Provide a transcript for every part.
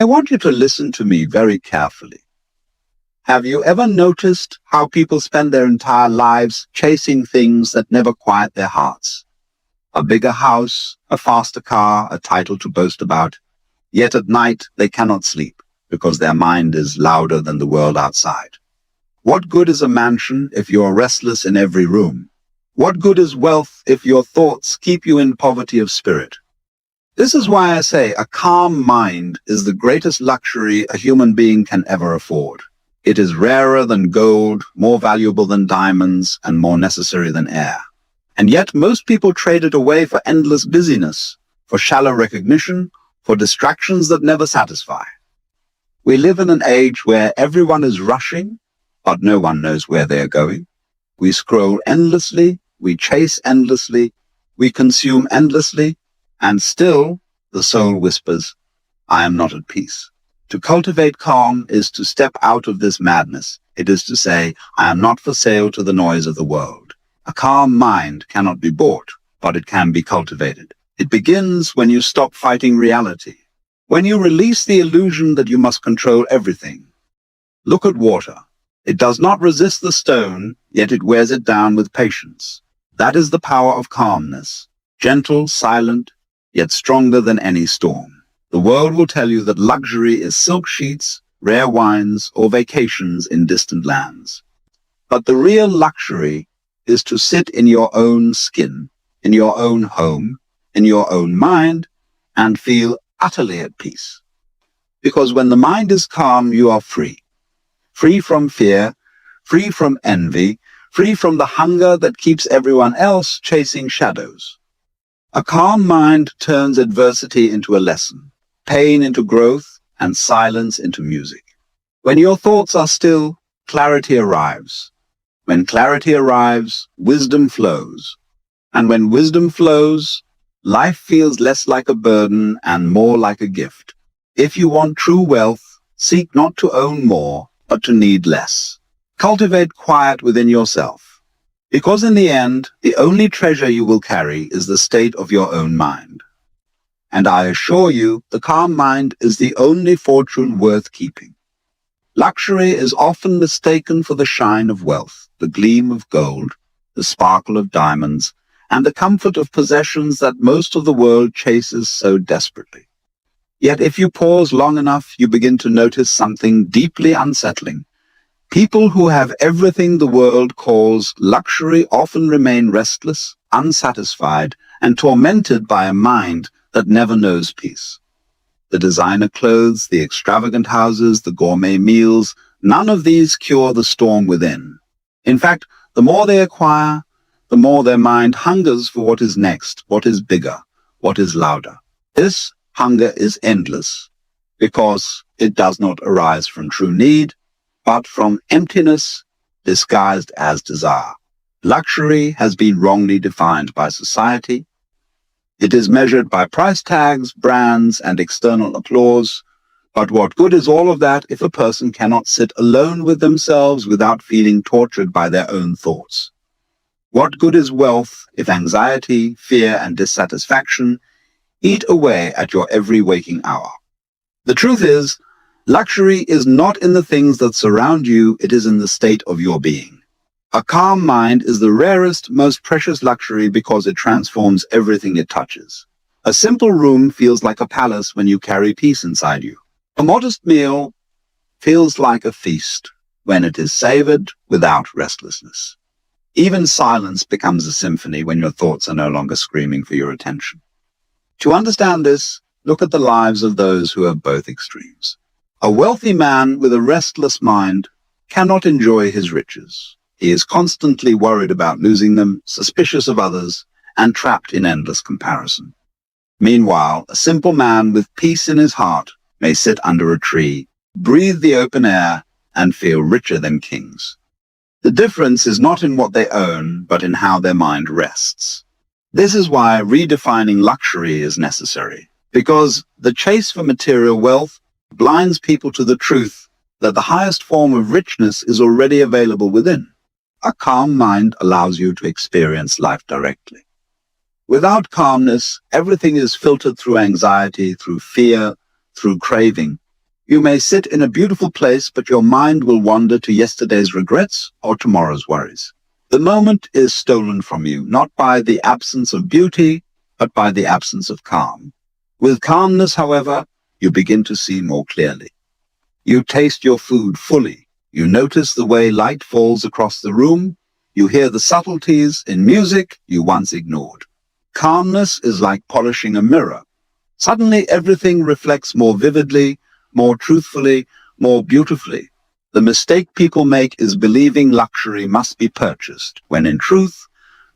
I want you to listen to me very carefully. Have you ever noticed how people spend their entire lives chasing things that never quiet their hearts? A bigger house, a faster car, a title to boast about. Yet at night they cannot sleep because their mind is louder than the world outside. What good is a mansion if you are restless in every room? What good is wealth if your thoughts keep you in poverty of spirit? This is why I say a calm mind is the greatest luxury a human being can ever afford. It is rarer than gold, more valuable than diamonds, and more necessary than air. And yet most people trade it away for endless busyness, for shallow recognition, for distractions that never satisfy. We live in an age where everyone is rushing, but no one knows where they are going. We scroll endlessly, we chase endlessly, we consume endlessly, and still the soul whispers, I am not at peace. To cultivate calm is to step out of this madness. It is to say, I am not for sale to the noise of the world. A calm mind cannot be bought, but it can be cultivated. It begins when you stop fighting reality, when you release the illusion that you must control everything. Look at water. It does not resist the stone, yet it wears it down with patience. That is the power of calmness, gentle, silent, yet stronger than any storm. The world will tell you that luxury is silk sheets, rare wines, or vacations in distant lands. But the real luxury is to sit in your own skin, in your own home, in your own mind, and feel utterly at peace. Because when the mind is calm, you are free. Free from fear, free from envy, free from the hunger that keeps everyone else chasing shadows. A calm mind turns adversity into a lesson, pain into growth, and silence into music. When your thoughts are still, clarity arrives. When clarity arrives, wisdom flows. And when wisdom flows, life feels less like a burden and more like a gift. If you want true wealth, seek not to own more, but to need less. Cultivate quiet within yourself. Because in the end, the only treasure you will carry is the state of your own mind. And I assure you, the calm mind is the only fortune worth keeping. Luxury is often mistaken for the shine of wealth, the gleam of gold, the sparkle of diamonds, and the comfort of possessions that most of the world chases so desperately. Yet if you pause long enough, you begin to notice something deeply unsettling. People who have everything the world calls luxury often remain restless, unsatisfied, and tormented by a mind that never knows peace. The designer clothes, the extravagant houses, the gourmet meals, none of these cure the storm within. In fact, the more they acquire, the more their mind hungers for what is next, what is bigger, what is louder. This hunger is endless because it does not arise from true need, but from emptiness disguised as desire. Luxury has been wrongly defined by society. It is measured by price tags, brands, and external applause. But what good is all of that if a person cannot sit alone with themselves without feeling tortured by their own thoughts? What good is wealth if anxiety, fear, and dissatisfaction eat away at your every waking hour? The truth is, luxury is not in the things that surround you, it is in the state of your being. A calm mind is the rarest, most precious luxury because it transforms everything it touches. A simple room feels like a palace when you carry peace inside you. A modest meal feels like a feast when it is savored without restlessness. Even silence becomes a symphony when your thoughts are no longer screaming for your attention. To understand this, look at the lives of those who have both extremes. A wealthy man with a restless mind cannot enjoy his riches. He is constantly worried about losing them, suspicious of others, and trapped in endless comparison. Meanwhile, a simple man with peace in his heart may sit under a tree, breathe the open air, and feel richer than kings. The difference is not in what they own, but in how their mind rests. This is why redefining luxury is necessary, because the chase for material wealth blinds people to the truth that the highest form of richness is already available within. A calm mind allows you to experience life directly. Without calmness, everything is filtered through anxiety, through fear, through craving, You may sit in a beautiful place, but your mind will wander to yesterday's regrets or tomorrow's worries. The moment is stolen from you, not by the absence of beauty, but by the absence of calm. With calmness, however, you begin to see more clearly. You taste your food fully. You notice the way light falls across the room. You hear the subtleties in music you once ignored. Calmness is like polishing a mirror. Suddenly everything reflects more vividly, more truthfully, more beautifully. The mistake people make is believing luxury must be purchased, when in truth,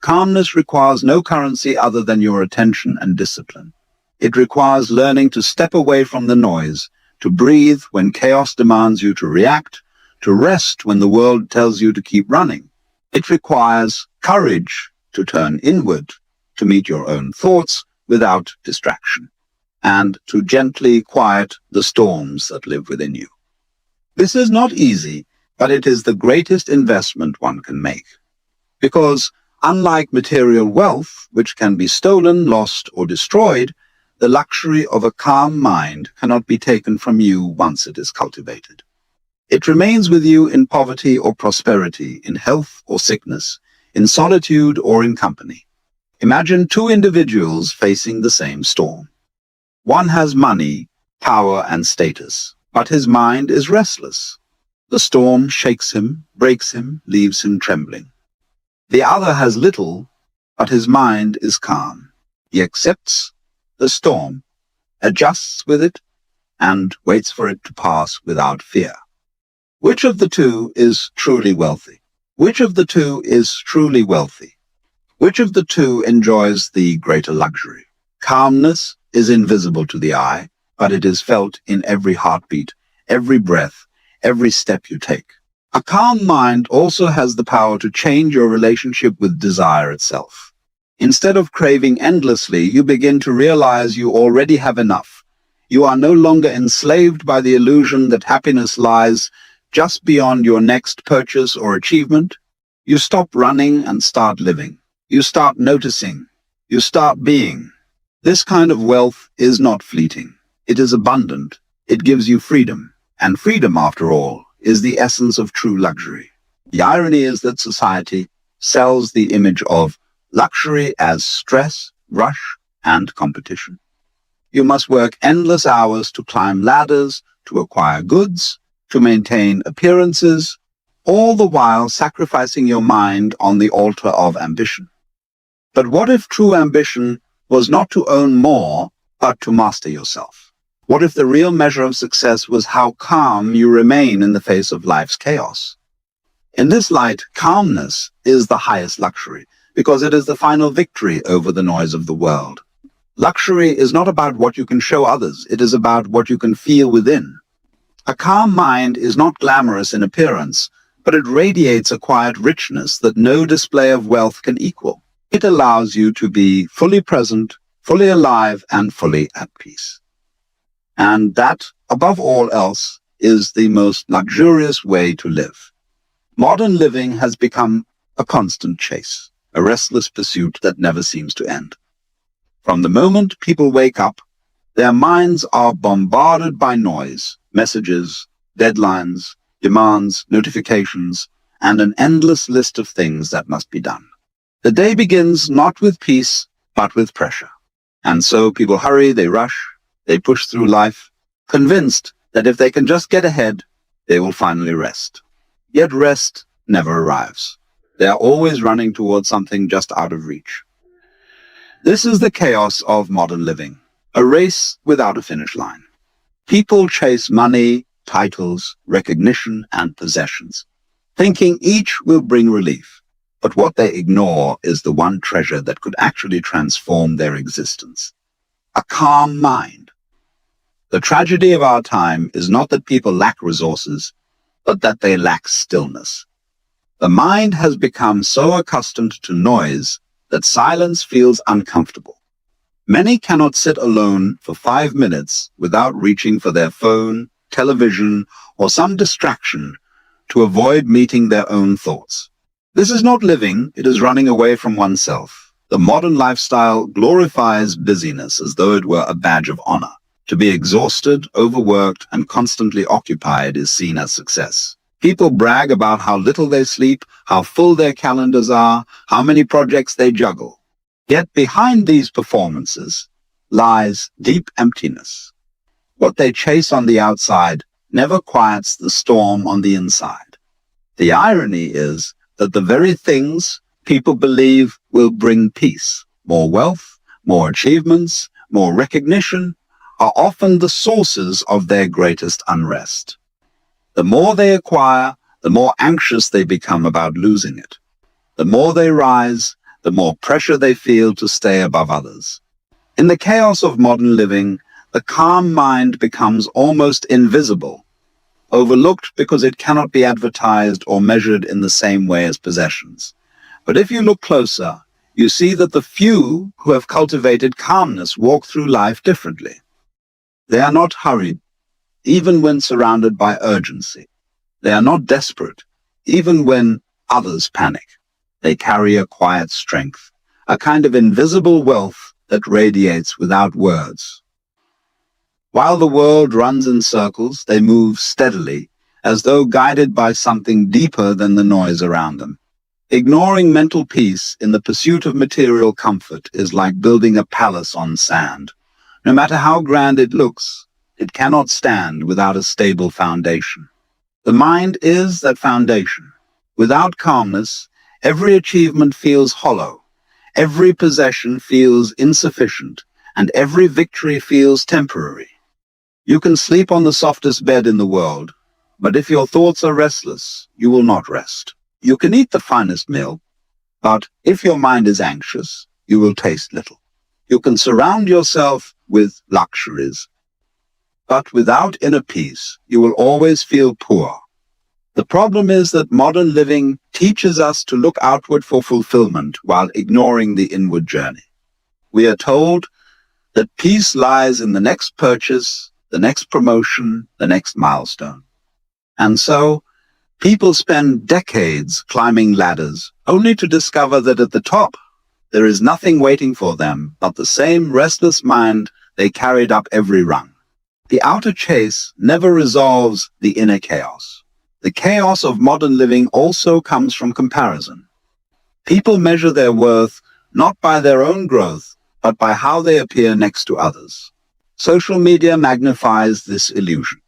calmness requires no currency other than your attention and discipline. It requires learning to step away from the noise, to breathe when chaos demands you to react, to rest when the world tells you to keep running. It requires courage to turn inward, to meet your own thoughts without distraction, and to gently quiet the storms that live within you. This is not easy, but it is the greatest investment one can make. Because unlike material wealth, which can be stolen, lost, or destroyed, the luxury of a calm mind cannot be taken from you once it is cultivated. It remains with you in poverty or prosperity, in health or sickness, in solitude or in company. Imagine two individuals facing the same storm. One has money, power, and status, but his mind is restless. The storm shakes him, breaks him, leaves him trembling. The other has little, but his mind is calm. He accepts the storm, adjusts with it, and waits for it to pass without fear. Which of the two is truly wealthy? Which of the two is truly wealthy? Which of the two enjoys the greater luxury? Calmness is invisible to the eye, but it is felt in every heartbeat, every breath, every step you take. A calm mind also has the power to change your relationship with desire itself. Instead of craving endlessly, you begin to realize you already have enough. You are no longer enslaved by the illusion that happiness lies just beyond your next purchase or achievement. You stop running and start living. You start noticing. You start being. This kind of wealth is not fleeting. It is abundant. It gives you freedom. And freedom, after all, is the essence of true luxury. The irony is that society sells the image of luxury as stress, rush, and competition. You must work endless hours to climb ladders, to acquire goods, to maintain appearances, all the while sacrificing your mind on the altar of ambition. But what if true ambition was not to own more, but to master yourself? What if the real measure of success was how calm you remain in the face of life's chaos? In this light, calmness is the highest luxury, because it is the final victory over the noise of the world. Luxury is not about what you can show others, it is about what you can feel within. A calm mind is not glamorous in appearance, but it radiates a quiet richness that no display of wealth can equal. It allows you to be fully present, fully alive, and fully at peace. And that, above all else, is the most luxurious way to live. Modern living has become a constant chase, a restless pursuit that never seems to end. From the moment people wake up, their minds are bombarded by noise, messages, deadlines, demands, notifications, and an endless list of things that must be done. The day begins not with peace, but with pressure. And so people hurry, they rush, they push through life, convinced that if they can just get ahead, they will finally rest. Yet rest never arrives. They are always running towards something just out of reach. This is the chaos of modern living, a race without a finish line. People chase money, titles, recognition, and possessions, thinking each will bring relief. But what they ignore is the one treasure that could actually transform their existence: a calm mind. The tragedy of our time is not that people lack resources, but that they lack stillness. The mind has become so accustomed to noise that silence feels uncomfortable. Many cannot sit alone for 5 minutes without reaching for their phone, television, or some distraction to avoid meeting their own thoughts. This is not living, it is running away from oneself. The modern lifestyle glorifies busyness as though it were a badge of honor. To be exhausted, overworked, and constantly occupied is seen as success. People brag about how little they sleep, how full their calendars are, how many projects they juggle. Yet behind these performances lies deep emptiness. What they chase on the outside never quiets the storm on the inside. The irony is that the very things people believe will bring peace, more wealth, more achievements, more recognition, are often the sources of their greatest unrest. The more they acquire, the more anxious they become about losing it. The more they rise, the more pressure they feel to stay above others. In the chaos of modern living, the calm mind becomes almost invisible, overlooked because it cannot be advertised or measured in the same way as possessions. But if you look closer, you see that the few who have cultivated calmness walk through life differently. They are not hurried, even when surrounded by urgency. They are not desperate, even when others panic. They carry a quiet strength, a kind of invisible wealth that radiates without words. While the world runs in circles, they move steadily, as though guided by something deeper than the noise around them. Ignoring mental peace in the pursuit of material comfort is like building a palace on sand. No matter how grand it looks, it cannot stand without a stable foundation. The mind is that foundation. Without calmness, every achievement feels hollow, every possession feels insufficient, and every victory feels temporary. You can sleep on the softest bed in the world, but if your thoughts are restless, you will not rest. You can eat the finest meal, but if your mind is anxious, you will taste little. You can surround yourself with luxuries, but without inner peace, you will always feel poor. The problem is that modern living teaches us to look outward for fulfillment while ignoring the inward journey. We are told that peace lies in the next purchase, the next promotion, the next milestone. And so, people spend decades climbing ladders only to discover that at the top, there is nothing waiting for them but the same restless mind they carried up every rung. The outer chase never resolves the inner chaos. The chaos of modern living also comes from comparison. People measure their worth not by their own growth, but by how they appear next to others. Social media magnifies this illusion,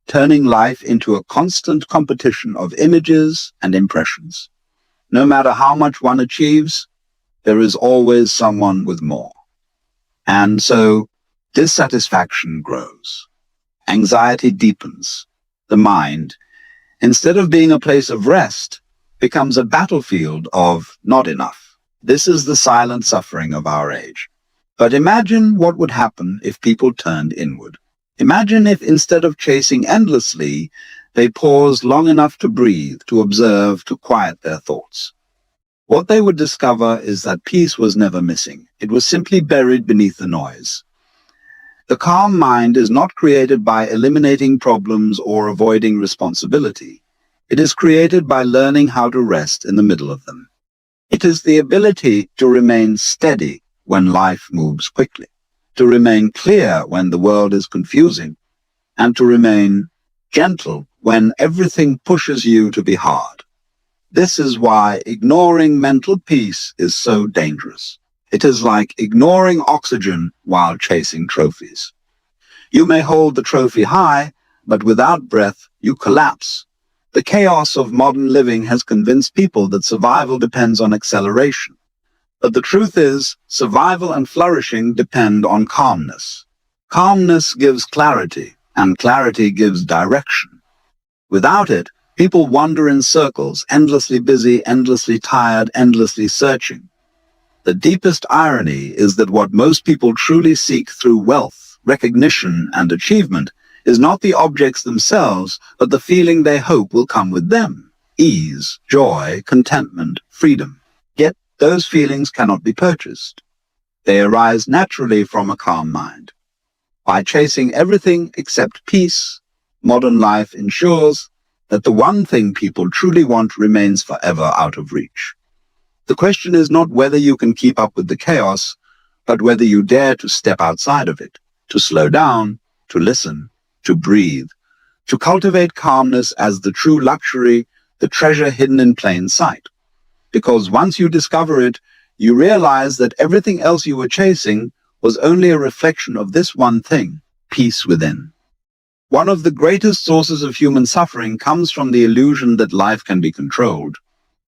turning life into a constant competition of images and impressions. No matter how much one achieves, there is always someone with more. And so, dissatisfaction grows. Anxiety deepens. The mind, instead of being a place of rest, becomes a battlefield of not enough. This is the silent suffering of our age. But imagine what would happen if people turned inward. Imagine if instead of chasing endlessly, they paused long enough to breathe, to observe, to quiet their thoughts. What they would discover is that peace was never missing. It was simply buried beneath the noise. The calm mind is not created by eliminating problems or avoiding responsibility. It is created by learning how to rest in the middle of them. It is the ability to remain steady when life moves quickly, to remain clear when the world is confusing, and to remain gentle when everything pushes you to be hard. This is why ignoring mental peace is so dangerous. It is like ignoring oxygen while chasing trophies. You may hold the trophy high, but without breath, you collapse. The chaos of modern living has convinced people that survival depends on acceleration. But the truth is, survival and flourishing depend on calmness. Calmness gives clarity, and clarity gives direction. Without it, people wander in circles, endlessly busy, endlessly tired, endlessly searching. The deepest irony is that what most people truly seek through wealth, recognition, and achievement is not the objects themselves, but the feeling they hope will come with them. Ease, joy, contentment, freedom. Yet those feelings cannot be purchased. They arise naturally from a calm mind. By chasing everything except peace, modern life ensures that the one thing people truly want remains forever out of reach. The question is not whether you can keep up with the chaos, but whether you dare to step outside of it. to slow down, to listen, to breathe, to cultivate calmness as the true luxury, the treasure hidden in plain sight. Because once you discover it, you realize that everything else you were chasing was only a reflection of this one thing, peace within. One of the greatest sources of human suffering comes from the illusion that life can be controlled.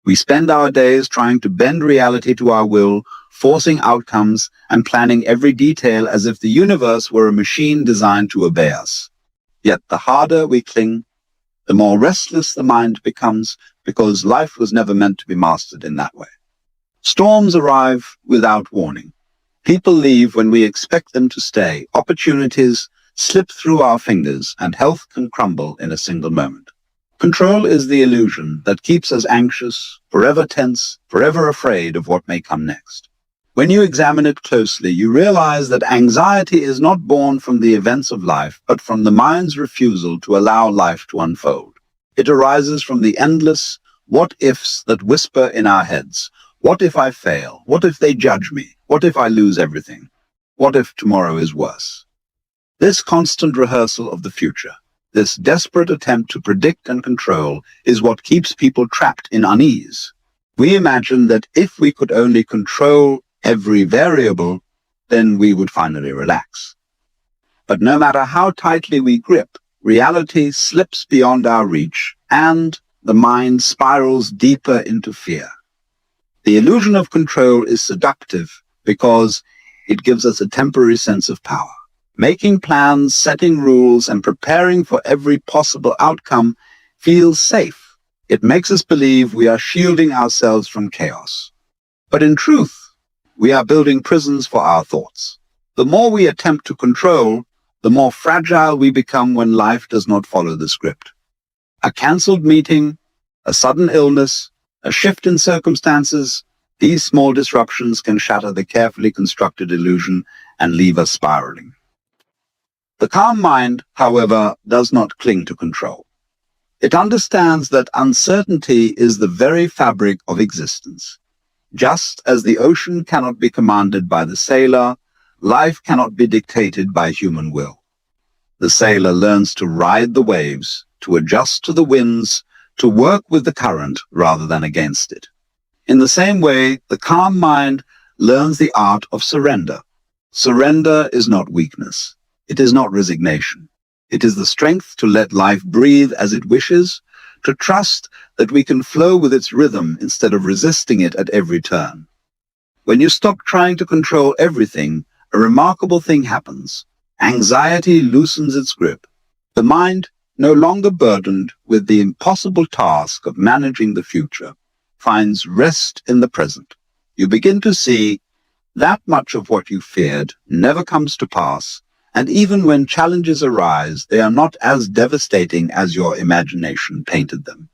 We spend our days trying to bend reality to our will, forcing outcomes and planning every detail as if the universe were a machine designed to obey us. Yet the harder we cling, the more restless the mind becomes, because life was never meant to be mastered in that way. Storms arrive without warning. People leave when we expect them to stay. Opportunities slip through our fingers, and health can crumble in a single moment. Control is the illusion that keeps us anxious, forever tense, forever afraid of what may come next. When you examine it closely, you realize that anxiety is not born from the events of life, but from the mind's refusal to allow life to unfold. It arises from the endless what-ifs that whisper in our heads. What if I fail? What if they judge me? What if I lose everything? What if tomorrow is worse? This constant rehearsal of the future, this desperate attempt to predict and control, is what keeps people trapped in unease. We imagine that if we could only control every variable, then we would finally relax. But no matter how tightly we grip, reality slips beyond our reach, and the mind spirals deeper into fear. The illusion of control is seductive because it gives us a temporary sense of power. Making plans, setting rules, and preparing for every possible outcome feels safe. It makes us believe we are shielding ourselves from chaos. But in truth, we are building prisons for our thoughts. The more we attempt to control, the more fragile we become when life does not follow the script. A cancelled meeting, a sudden illness, a shift in circumstances, these small disruptions can shatter the carefully constructed illusion and leave us spiraling. The calm mind, however, does not cling to control. It understands that uncertainty is the very fabric of existence. Just as the ocean cannot be commanded by the sailor, life cannot be dictated by human will. The sailor learns to ride the waves, to adjust to the winds, to work with the current rather than against it. In the same way, the calm mind learns the art of surrender. Surrender is not weakness. It is not resignation. It is the strength to let life breathe as it wishes, to trust that we can flow with its rhythm instead of resisting it at every turn. When you stop trying to control everything, a remarkable thing happens. Anxiety loosens its grip. The mind, no longer burdened with the impossible task of managing the future, finds rest in the present. You begin to see that much of what you feared never comes to pass, and even when challenges arise, they are not as devastating as your imagination painted them.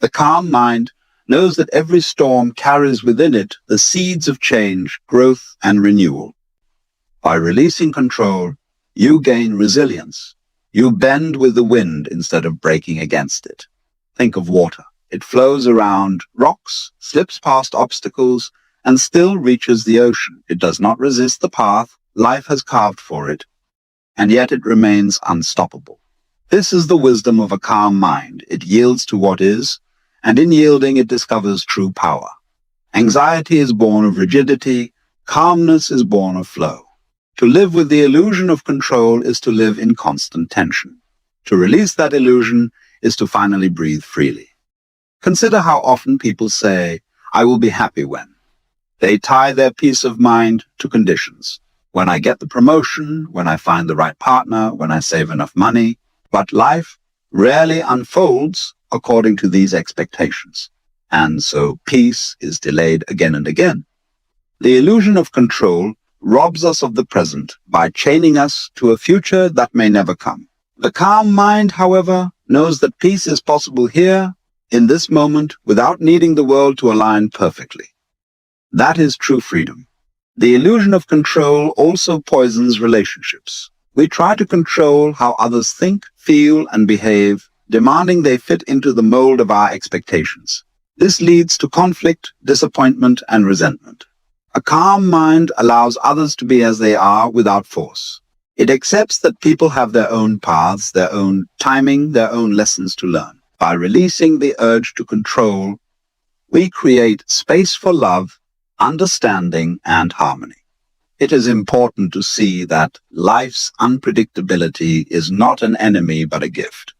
The calm mind knows that every storm carries within it the seeds of change, growth, and renewal. By releasing control, you gain resilience. You bend with the wind instead of breaking against it. Think of water. It flows around rocks, slips past obstacles, and still reaches the ocean. It does not resist the path life has carved for it, and yet it remains unstoppable. This is the wisdom of a calm mind. It yields to what is, and in yielding it discovers true power. Anxiety is born of rigidity, calmness is born of flow. To live with the illusion of control is to live in constant tension. To release that illusion is to finally breathe freely. Consider how often people say, "I will be happy when." They tie their peace of mind to conditions. When I get the promotion, when I find the right partner, when I save enough money. But life rarely unfolds according to these expectations. And so peace is delayed again and again. The illusion of control robs us of the present by chaining us to a future that may never come. The calm mind, however, knows that peace is possible here, in this moment, without needing the world to align perfectly. That is true freedom. The illusion of control also poisons relationships. We try to control how others think, feel, and behave, demanding they fit into the mold of our expectations. This leads to conflict, disappointment, and resentment. A calm mind allows others to be as they are without force. It accepts that people have their own paths, their own timing, their own lessons to learn. By releasing the urge to control, we create space for love, understanding, and harmony. It is important to see that life's unpredictability is not an enemy but a gift.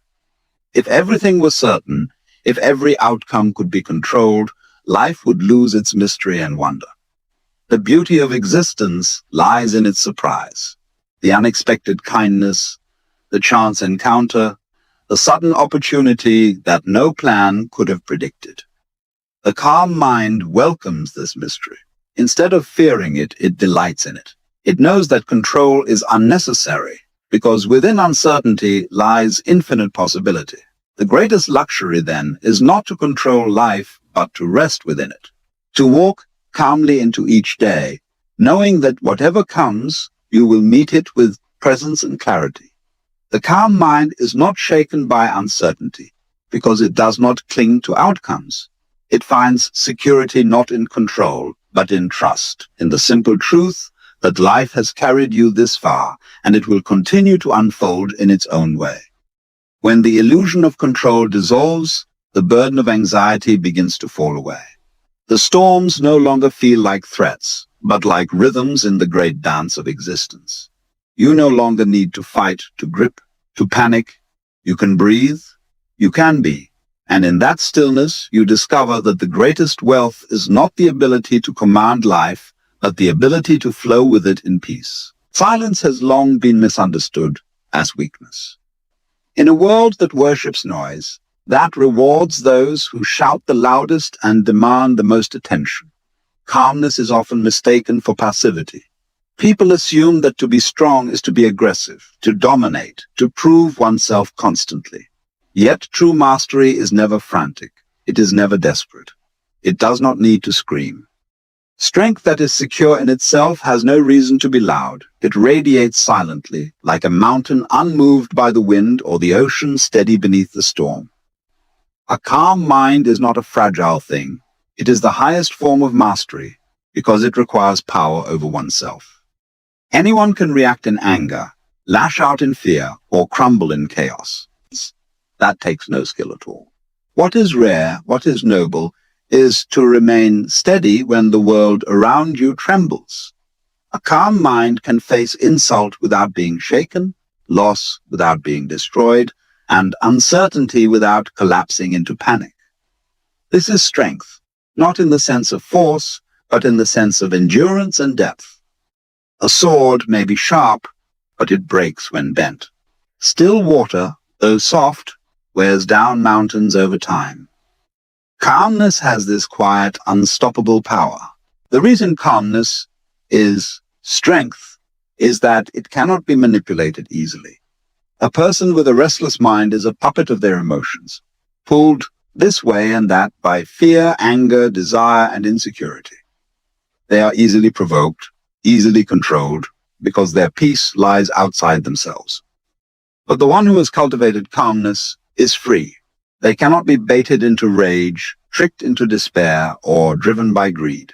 If everything was certain, if every outcome could be controlled, life would lose its mystery and wonder. The beauty of existence lies in its surprise, the unexpected kindness, the chance encounter, the sudden opportunity that no plan could have predicted. The calm mind welcomes this mystery. Instead of fearing it, it delights in it. It knows that control is unnecessary because within uncertainty lies infinite possibility. The greatest luxury, then, is not to control life, but to rest within it. To walk calmly into each day, knowing that whatever comes, you will meet it with presence and clarity. The calm mind is not shaken by uncertainty because it does not cling to outcomes. It finds security not in control, but in trust, in the simple truth that life has carried you this far and it will continue to unfold in its own way. When the illusion of control dissolves, the burden of anxiety begins to fall away. The storms no longer feel like threats, but like rhythms in the great dance of existence. You no longer need to fight, to grip, to panic. You can breathe, you can be. And in that stillness, you discover that the greatest wealth is not the ability to command life, but the ability to flow with it in peace. Silence has long been misunderstood as weakness. In a world that worships noise, that rewards those who shout the loudest and demand the most attention, calmness is often mistaken for passivity. People assume that to be strong is to be aggressive, to dominate, to prove oneself constantly. Yet true mastery is never frantic. It is never desperate. It does not need to scream. Strength that is secure in itself has no reason to be loud. It radiates silently, like a mountain unmoved by the wind or the ocean steady beneath the storm. A calm mind is not a fragile thing. It is the highest form of mastery because it requires power over oneself. Anyone can react in anger, lash out in fear, or crumble in chaos. That takes no skill at all. What is rare, what is noble, is to remain steady when the world around you trembles. A calm mind can face insult without being shaken, loss without being destroyed, and uncertainty without collapsing into panic. This is strength, not in the sense of force, but in the sense of endurance and depth. A sword may be sharp, but it breaks when bent. Still water, though soft, wears down mountains over time. Calmness has this quiet, unstoppable power. The reason calmness is strength is that it cannot be manipulated easily. A person with a restless mind is a puppet of their emotions, pulled this way and that by fear, anger, desire, and insecurity. They are easily provoked, easily controlled, because their peace lies outside themselves. But the one who has cultivated calmness is free. They cannot be baited into rage, tricked into despair, or driven by greed.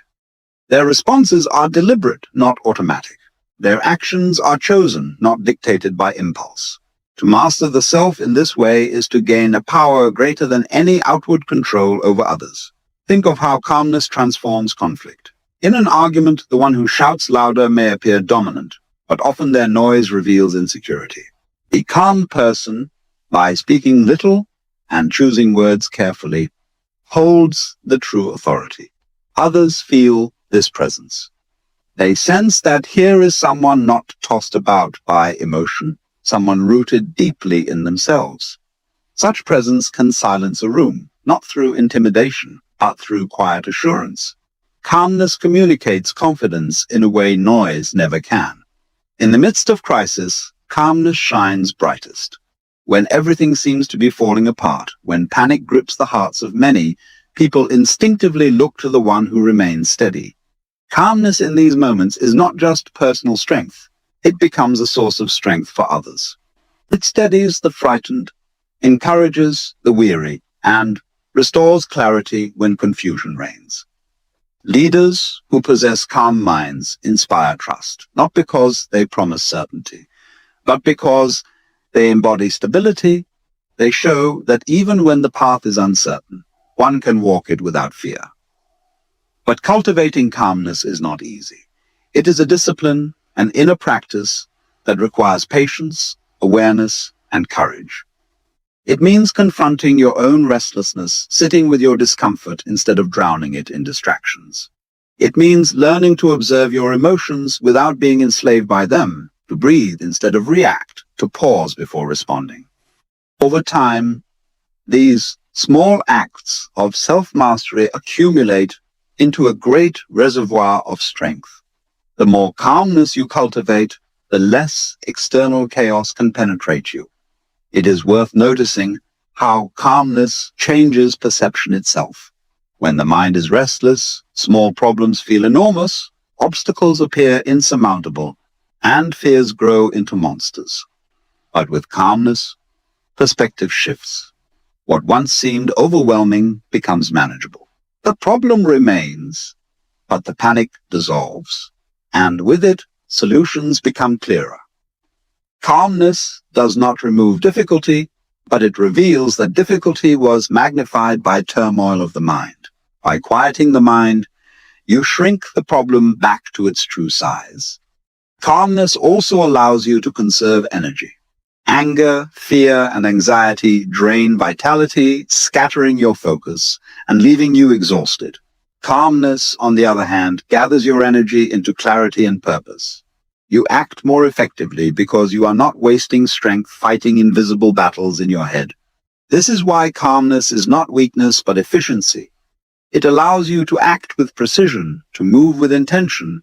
Their responses are deliberate, not automatic. Their actions are chosen, not dictated by impulse. To master the self in this way is to gain a power greater than any outward control over others. Think of how calmness transforms conflict. In an argument, the one who shouts louder may appear dominant, but often their noise reveals insecurity. A calm person, by speaking little and choosing words carefully, holds the true authority. Others feel this presence. They sense that here is someone not tossed about by emotion, someone rooted deeply in themselves. Such presence can silence a room, not through intimidation, but through quiet assurance. Calmness communicates confidence in a way noise never can. In the midst of crisis, calmness shines brightest. When everything seems to be falling apart, when panic grips the hearts of many, people instinctively look to the one who remains steady. Calmness in these moments is not just personal strength. It becomes a source of strength for others. It steadies the frightened, encourages the weary, and restores clarity when confusion reigns. Leaders who possess calm minds inspire trust, not because they promise certainty, but because they embody stability. They show that even when the path is uncertain, one can walk it without fear. But cultivating calmness is not easy. It is a discipline, an inner practice that requires patience, awareness, and courage. It means confronting your own restlessness, sitting with your discomfort instead of drowning it in distractions. It means learning to observe your emotions without being enslaved by them, to breathe instead of react, to pause before responding. Over time, these small acts of self-mastery accumulate into a great reservoir of strength. The more calmness you cultivate, the less external chaos can penetrate you. It is worth noticing how calmness changes perception itself. When the mind is restless, small problems feel enormous, obstacles appear insurmountable, and fears grow into monsters. But with calmness, perspective shifts. What once seemed overwhelming becomes manageable. The problem remains, but the panic dissolves, and with it, solutions become clearer. Calmness does not remove difficulty, but it reveals that difficulty was magnified by turmoil of the mind. By quieting the mind, you shrink the problem back to its true size. Calmness also allows you to conserve energy. Anger, fear, and anxiety drain vitality, scattering your focus and leaving you exhausted. Calmness, on the other hand, gathers your energy into clarity and purpose. You act more effectively because you are not wasting strength fighting invisible battles in your head. This is why calmness is not weakness but efficiency. It allows you to act with precision, to move with intention,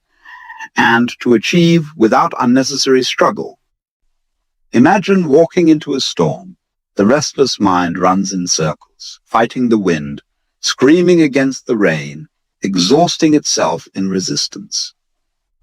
and to achieve without unnecessary struggle. Imagine walking into a storm. The restless mind runs in circles, fighting the wind, screaming against the rain, exhausting itself in resistance.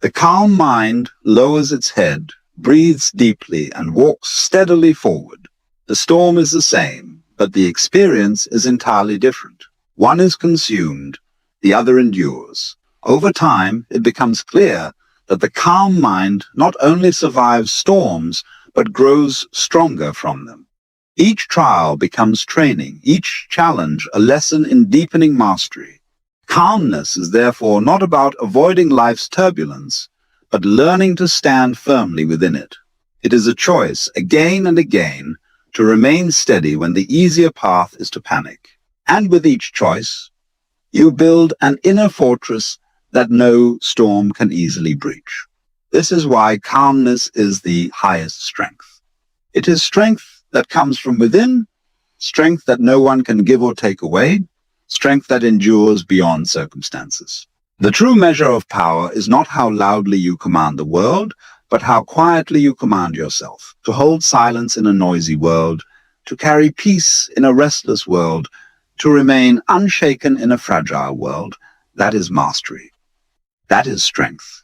The calm mind lowers its head, breathes deeply, and walks steadily forward. The storm is the same, but the experience is entirely different. One is consumed, the other endures. Over time, it becomes clear that the calm mind not only survives storms, but grows stronger from them. Each trial becomes training, each challenge a lesson in deepening mastery. Calmness is therefore not about avoiding life's turbulence, but learning to stand firmly within it. It is a choice, again and again, to remain steady when the easier path is to panic. And with each choice, you build an inner fortress that no storm can easily breach. This is why calmness is the highest strength. It is strength that comes from within, strength that no one can give or take away, strength that endures beyond circumstances. The true measure of power is not how loudly you command the world, but how quietly you command yourself. To hold silence in a noisy world, to carry peace in a restless world, to remain unshaken in a fragile world, that is mastery. That is strength.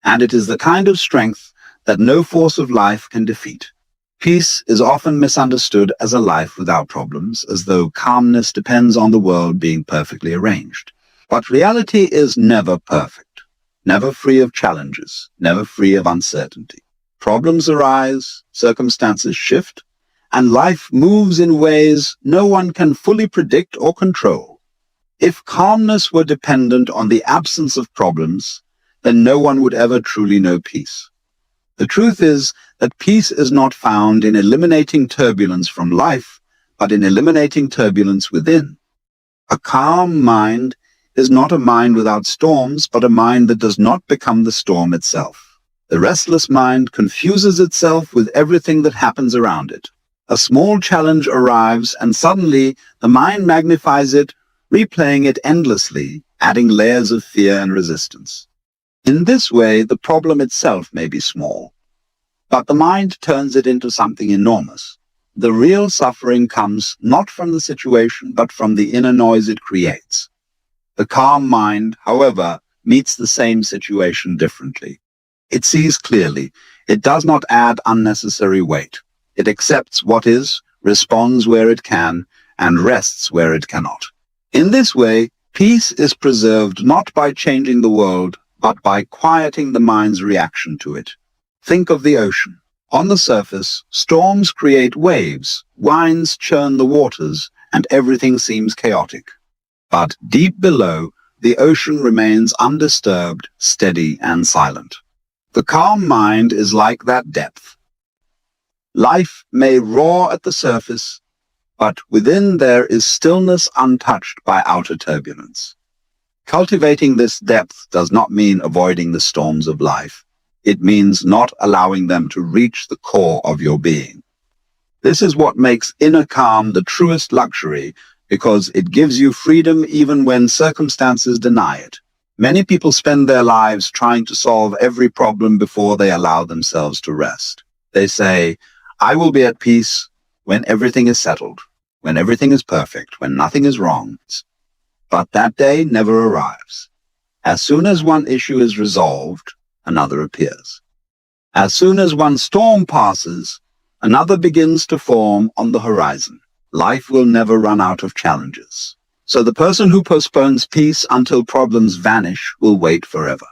And it is the kind of strength that no force of life can defeat. Peace is often misunderstood as a life without problems, as though calmness depends on the world being perfectly arranged. But reality is never perfect, never free of challenges, never free of uncertainty. Problems arise, circumstances shift, and life moves in ways no one can fully predict or control. If calmness were dependent on the absence of problems, then no one would ever truly know peace. The truth is that peace is not found in eliminating turbulence from life, but in eliminating turbulence within. A calm mind is not a mind without storms, but a mind that does not become the storm itself. The restless mind confuses itself with everything that happens around it. A small challenge arrives, and suddenly the mind magnifies it, replaying it endlessly, adding layers of fear and resistance. In this way, the problem itself may be small, but the mind turns it into something enormous. The real suffering comes not from the situation, but from the inner noise it creates. The calm mind, however, meets the same situation differently. It sees clearly. It does not add unnecessary weight. It accepts what is, responds where it can, and rests where it cannot. In this way, peace is preserved not by changing the world, but by quieting the mind's reaction to it. Think of the ocean. On the surface, storms create waves, winds churn the waters, and everything seems chaotic. But deep below, the ocean remains undisturbed, steady, and silent. The calm mind is like that depth. Life may roar at the surface, but within there is stillness untouched by outer turbulence. Cultivating this depth does not mean avoiding the storms of life. It means not allowing them to reach the core of your being. This is what makes inner calm the truest luxury, because it gives you freedom even when circumstances deny it. Many people spend their lives trying to solve every problem before they allow themselves to rest. They say, "I will be at peace when everything is settled, when everything is perfect, when nothing is wrong." But that day never arrives. As soon as one issue is resolved, another appears. As soon as one storm passes, another begins to form on the horizon. Life will never run out of challenges. So the person who postpones peace until problems vanish will wait forever.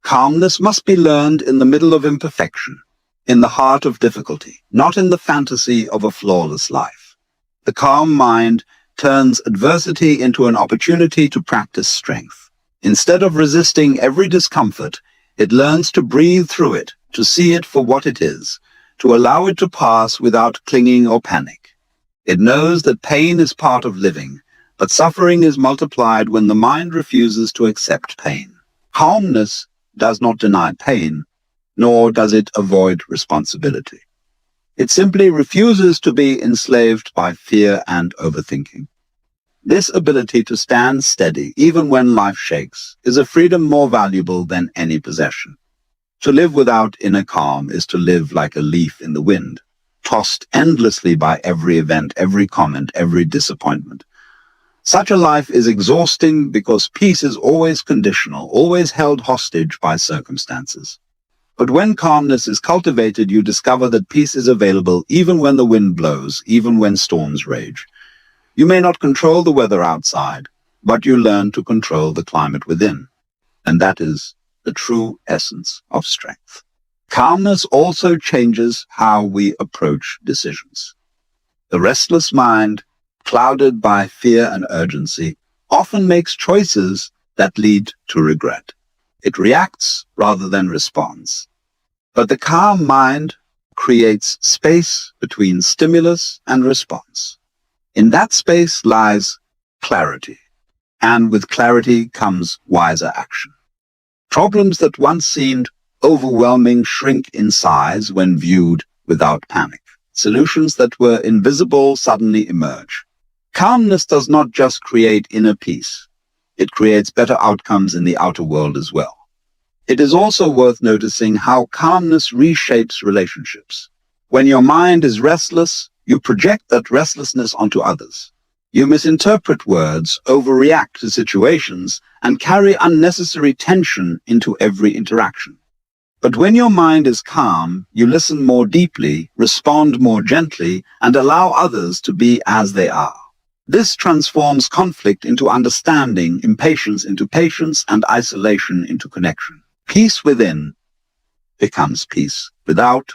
Calmness must be learned in the middle of imperfection, in the heart of difficulty, not in the fantasy of a flawless life. The calm mind turns adversity into an opportunity to practice strength. Instead of resisting every discomfort, it learns to breathe through it, to see it for what it is, to allow it to pass without clinging or panic. It knows that pain is part of living, but suffering is multiplied when the mind refuses to accept pain. Calmness does not deny pain, nor does it avoid responsibility. It simply refuses to be enslaved by fear and overthinking. This ability to stand steady, even when life shakes, is a freedom more valuable than any possession. To live without inner calm is to live like a leaf in the wind, tossed endlessly by every event, every comment, every disappointment. Such a life is exhausting because peace is always conditional, always held hostage by circumstances. But when calmness is cultivated, you discover that peace is available even when the wind blows, even when storms rage. You may not control the weather outside, but you learn to control the climate within. And that is the true essence of strength. Calmness also changes how we approach decisions. The restless mind, clouded by fear and urgency, often makes choices that lead to regret. It reacts rather than responds. But the calm mind creates space between stimulus and response. In that space lies clarity, and with clarity comes wiser action. Problems that once seemed overwhelming shrink in size when viewed without panic. Solutions that were invisible suddenly emerge. Calmness does not just create inner peace. It creates better outcomes in the outer world as well. It is also worth noticing how calmness reshapes relationships. When your mind is restless, you project that restlessness onto others. You misinterpret words, overreact to situations, and carry unnecessary tension into every interaction. But when your mind is calm, you listen more deeply, respond more gently, and allow others to be as they are. This transforms conflict into understanding, impatience into patience, and isolation into connection. Peace within becomes peace without,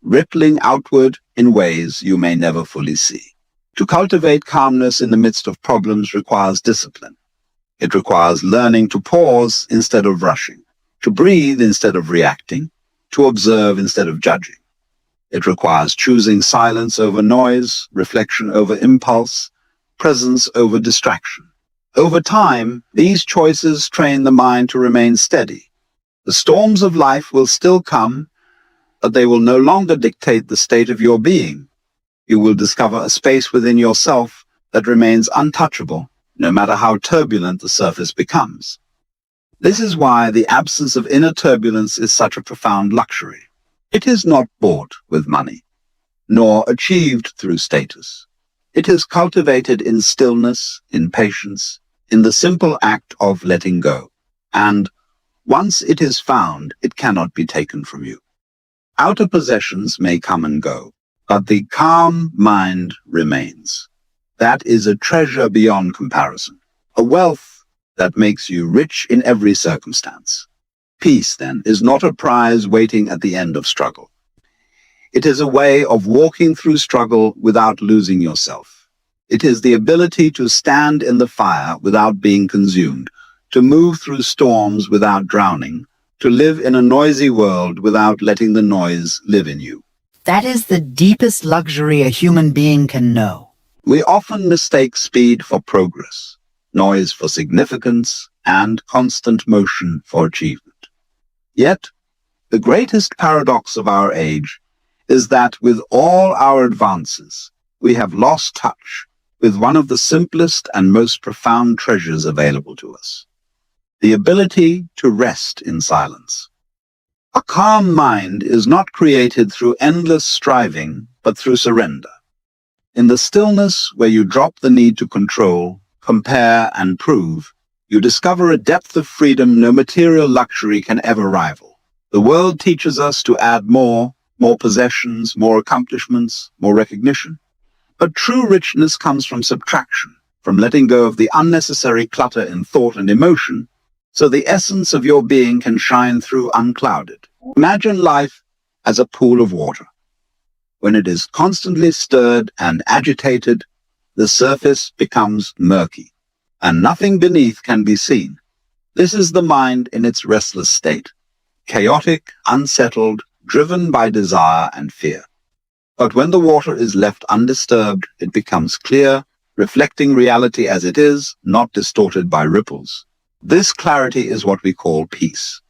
rippling outward in ways you may never fully see. To cultivate calmness in the midst of problems requires discipline. It requires learning to pause instead of rushing, to breathe instead of reacting, to observe instead of judging. It requires choosing silence over noise, reflection over impulse, presence over distraction. Over time, these choices train the mind to remain steady. The storms of life will still come, but they will no longer dictate the state of your being. You will discover a space within yourself that remains untouchable, no matter how turbulent the surface becomes. This is why the absence of inner turbulence is such a profound luxury. It is not bought with money, nor achieved through status. It is cultivated in stillness, in patience, in the simple act of letting go. And once it is found, it cannot be taken from you. Outer possessions may come and go, but the calm mind remains. That is a treasure beyond comparison, a wealth that makes you rich in every circumstance. Peace, then, is not a prize waiting at the end of struggle. It is a way of walking through struggle without losing yourself. It is the ability to stand in the fire without being consumed, to move through storms without drowning, to live in a noisy world without letting the noise live in you. That is the deepest luxury a human being can know. We often mistake speed for progress, noise for significance, and constant motion for achievement. Yet, the greatest paradox of our age is that with all our advances, we have lost touch with one of the simplest and most profound treasures available to us: the ability to rest in silence. A calm mind is not created through endless striving, but through surrender. In the stillness where you drop the need to control, compare, and prove, you discover a depth of freedom no material luxury can ever rival. The world teaches us to add more possessions, more accomplishments, more recognition. But true richness comes from subtraction, from letting go of the unnecessary clutter in thought and emotion, so the essence of your being can shine through unclouded. Imagine life as a pool of water. When it is constantly stirred and agitated, the surface becomes murky, and nothing beneath can be seen. This is the mind in its restless state, chaotic, unsettled, driven by desire and fear. But when the water is left undisturbed, it becomes clear, reflecting reality as it is, not distorted by ripples. This clarity is what we call peace.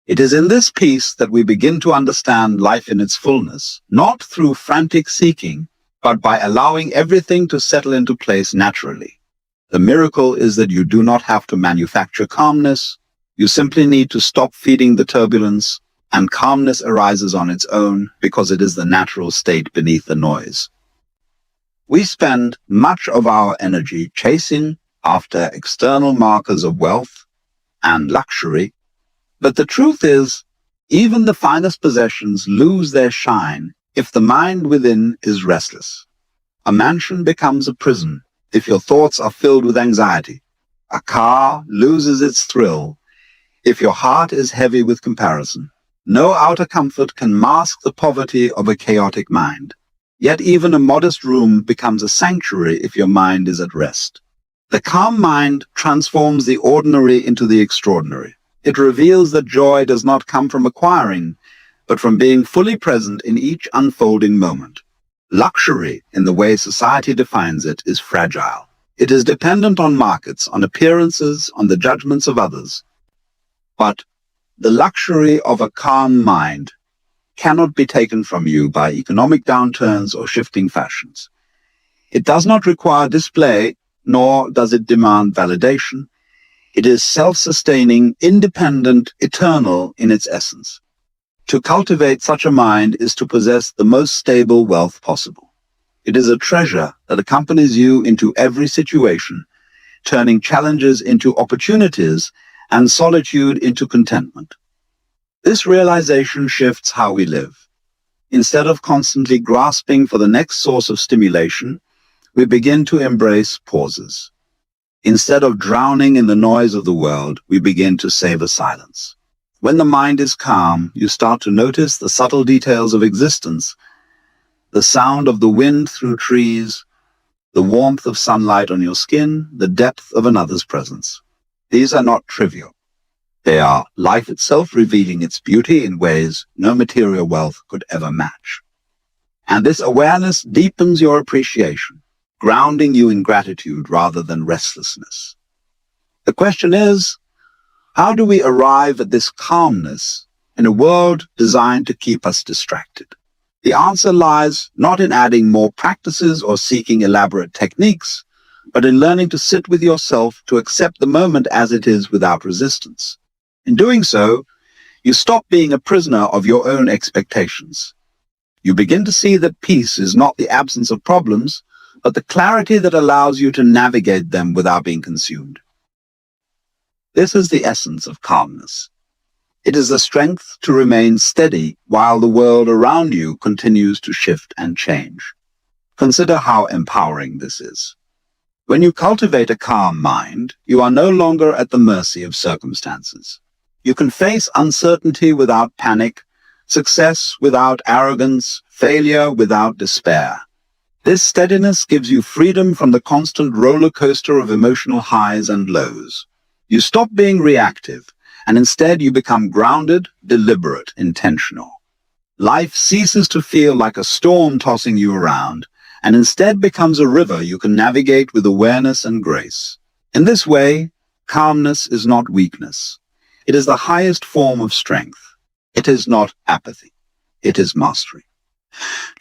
It is in this peace that we begin to understand life in its fullness, not through frantic seeking, but by allowing everything to settle into place naturally. The miracle is that you do not have to manufacture calmness. You simply need to stop feeding the turbulence, and calmness arises on its own because it is the natural state beneath the noise. We spend much of our energy chasing after external markers of wealth and luxury, but the truth is, even the finest possessions lose their shine if the mind within is restless. A mansion becomes a prison if your thoughts are filled with anxiety. A car loses its thrill if your heart is heavy with comparison. No outer comfort can mask the poverty of a chaotic mind. Yet even a modest room becomes a sanctuary if your mind is at rest. The calm mind transforms the ordinary into the extraordinary. It reveals that joy does not come from acquiring, but from being fully present in each unfolding moment. Luxury, in the way society defines it, is fragile. It is dependent on markets, on appearances, on the judgments of others. But the luxury of a calm mind cannot be taken from you by economic downturns or shifting fashions. It does not require display, nor does it demand validation. It is self-sustaining, independent, eternal in its essence. To cultivate such a mind is to possess the most stable wealth possible. It is a treasure that accompanies you into every situation, turning challenges into opportunities and solitude into contentment. This realization shifts how we live. Instead of constantly grasping for the next source of stimulation, we begin to embrace pauses. Instead of drowning in the noise of the world, we begin to savor silence. When the mind is calm, you start to notice the subtle details of existence, the sound of the wind through trees, the warmth of sunlight on your skin, the depth of another's presence. These are not trivial. They are life itself revealing its beauty in ways no material wealth could ever match. And this awareness deepens your appreciation, grounding you in gratitude rather than restlessness. The question is, how do we arrive at this calmness in a world designed to keep us distracted? The answer lies not in adding more practices or seeking elaborate techniques, but in learning to sit with yourself, to accept the moment as it is without resistance. In doing so, you stop being a prisoner of your own expectations. You begin to see that peace is not the absence of problems, but the clarity that allows you to navigate them without being consumed. This is the essence of calmness. It is the strength to remain steady while the world around you continues to shift and change. Consider how empowering this is. When you cultivate a calm mind, you are no longer at the mercy of circumstances. You can face uncertainty without panic, success without arrogance, failure without despair. This steadiness gives you freedom from the constant roller coaster of emotional highs and lows. You stop being reactive, and instead you become grounded, deliberate, intentional. Life ceases to feel like a storm tossing you around, and instead becomes a river you can navigate with awareness and grace. In this way, calmness is not weakness. It is the highest form of strength. It is not apathy. It is mastery.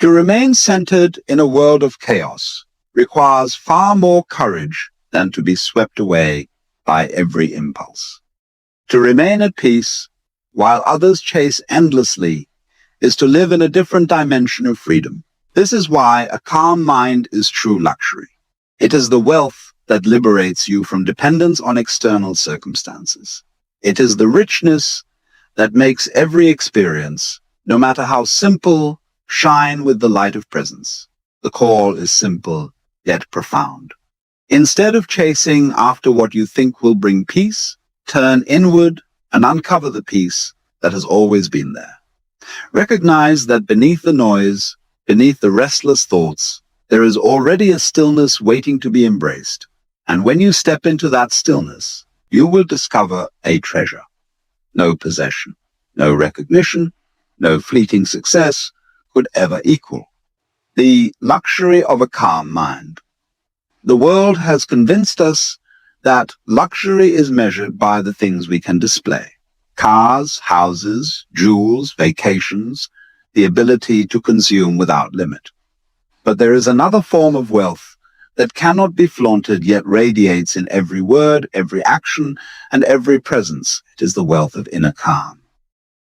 To remain centered in a world of chaos requires far more courage than to be swept away by every impulse. To remain at peace while others chase endlessly is to live in a different dimension of freedom. This is why a calm mind is true luxury. It is the wealth that liberates you from dependence on external circumstances. It is the richness that makes every experience, no matter how simple, shine with the light of presence. The call is simple, yet profound. Instead of chasing after what you think will bring peace, turn inward and uncover the peace that has always been there. Recognize that beneath the noise, beneath the restless thoughts, there is already a stillness waiting to be embraced. And when you step into that stillness, you will discover a treasure. No possession, no recognition, no fleeting success could ever equal. The luxury of a calm mind. The world has convinced us that luxury is measured by the things we can display. Cars, houses, jewels, vacations, the ability to consume without limit. But there is another form of wealth that cannot be flaunted yet radiates in every word, every action, and every presence. It is the wealth of inner calm.